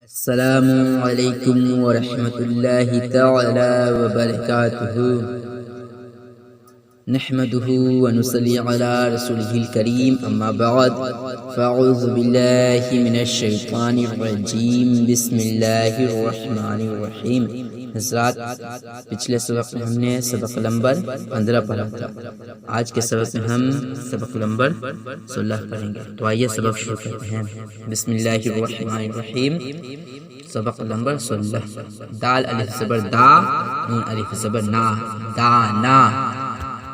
السلام علیکم ورحمۃ اللہ تعالی وبرکاتہ نحمده ونصلي على رسوله الكريم اما بعد فاعوذ باللہ من الشیطان الرجیم بسم اللہ الرحمن الرحیم۔ حضرات، پچھلے سبق میں ہم نے سبق نمبر 15 پڑھا تھا۔ آج کے سبق میں ہم سبق نمبر 16 پڑھیں گے، تو آئیے سبق شروع کرتے ہیں۔ بسم اللہ الرحمن الرحیم۔ سبق نمبر 16۔ دال الف زبر دا، نون الف زبر نا، دانا۔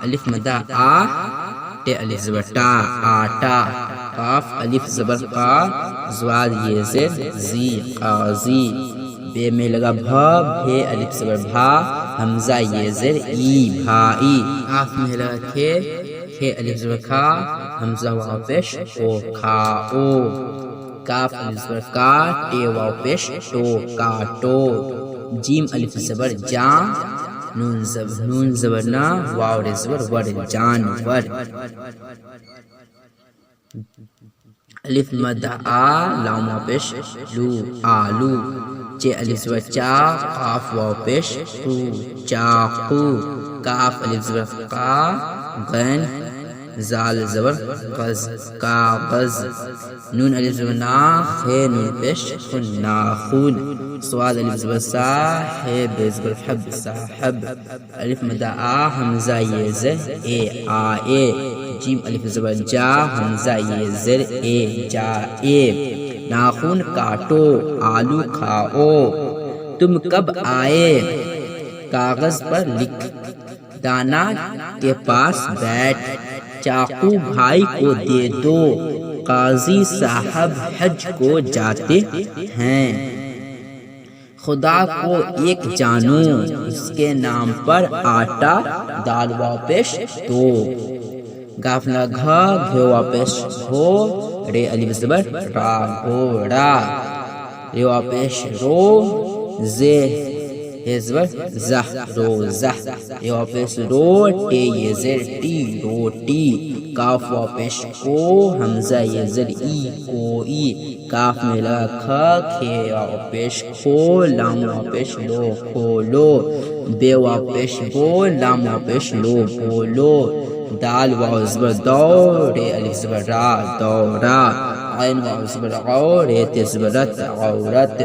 الف مدہ آ، ٹے الف زبر ٹا، آٹا۔ قاف الف زبر قا، زوال یہ زر زی، قاضی۔ بے میں لگا بھا، بھے الف زبر بھا، حمزہ یہ زر ای، بھائی۔ قاف میں لگا کھے، کھے الف زبر کھا، حمزہ واو پیش او، کھاؤ۔ کاف الف زبر کا، ٹے واو پیش ٹو، کاٹو۔ جیم الف زبر جاں، نون زبر نا، واو ر زبر ور، جانور۔ الف مد آ، لام واو پیش لو، آلو۔ چے الف زبر چا، قاف واو پیش قو، چاقو۔ کاف الف زبر قا، غین زال زبر غز، کاغذ۔ نون الف زبر نا، خے نون پیش خن، ناخون۔ صاد الف زبر سا، ہے بے زبر حب، صاحب۔ الف مدہ آ، حمزہ یہ زر اے، آئے۔ جیم الف زبر جا، حمزہ یہ زر اے، جائے۔ ناخون کاٹو، آلو کھاؤ۔ تم کب آئے، کاغذ پر لکھ، دانا کے پاس بیٹھ، چاقو بھائی کو دے دو، قاضی صاحب حج کو جاتے ہیں۔ خدا کو ایک جانو، اس کے نام پر آٹا، دال واو پیش دو۔ گاف نا گھا، گھے واو پیش گھو، رے الف زبر را، گھوڑا۔ رے واو پیش رو، زے ہے زبر زہ، روزہ۔ رے واو پیش رو، ٹے یہ زر ٹی، روٹی۔ کاف واو پیش کو، حمزہ یہ زر ای، کوئی۔ کاف میں لگا کھا، کھے واو پیش کھو، لام واو پیش لو، کھولو۔ بے واو پیش بو، لام واو پیش لو، بولو۔ دال واو زبر دو، رے الف زبر را، دورا۔ عین واو زبر غو، رے تے زبر رت، عورت۔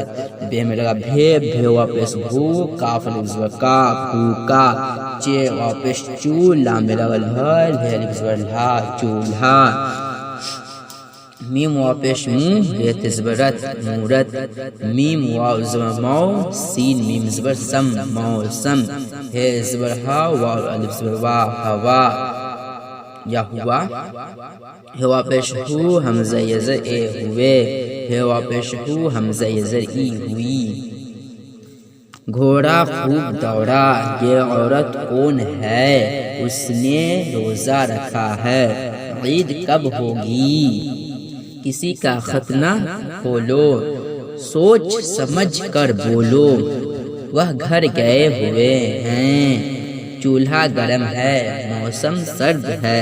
بے میں لگا بھے، بھے واو پیش بھو، کاف الف زبر کا، بھوکا۔ چے واو پیش چو، لام میں لگا لھل، ہے الف زبر لا، چولہا۔ میم واو پیش مو، رے تے زبر رت، مورت۔ میم واو زبر مو، سین میم زبر سم، موسم۔ ہے زبر ہا، واو الف زبر وا، ہوا یا ہوا۔ ہے واو پیش ہو، حمزہ یہ زر اے، ہوئے۔ ہے واو پیش ہو، حمزہ یہ زر ای، ہوئی۔ گھوڑا خوب دوڑا، یہ عورت کون ہے، اس نے روزہ رکھا ہے، عید کب ہوگی، کسی کا خط نہ کھولو، سوچ سمجھ کر بولو، وہ گھر گئے ہوئے ہیں، چولہا گرم ہے، موسم سرد ہے،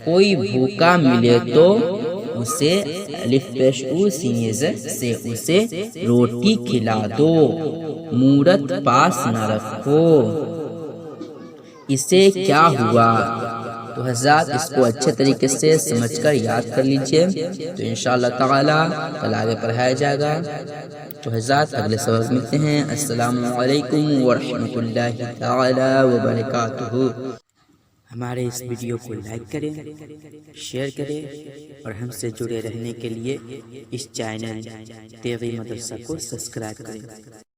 کوئی بھوکا ملے تو اسے الف پیش او، سین زر سے اسے روٹی کھلا دو، مورت پاس نہ رکھو، اسے کیا ہوا۔ تو حضرات، اس کو اچھے طریقے سے سمجھ کر یاد کر لیجئے، تو انشاءاللہ تعالی کل آگے پڑھایا جائے گا۔ تو حضرات، اگلے سبق ملتے ہیں۔ السلام علیکم ورحمۃ اللہ تعالی وبرکاتہ۔ ہمارے اس ویڈیو کو لائک کریں، شیئر کریں، اور ہم سے جڑے رہنے کے لیے اس چینل تیغی مدرسہ کو سبسکرائب کریں۔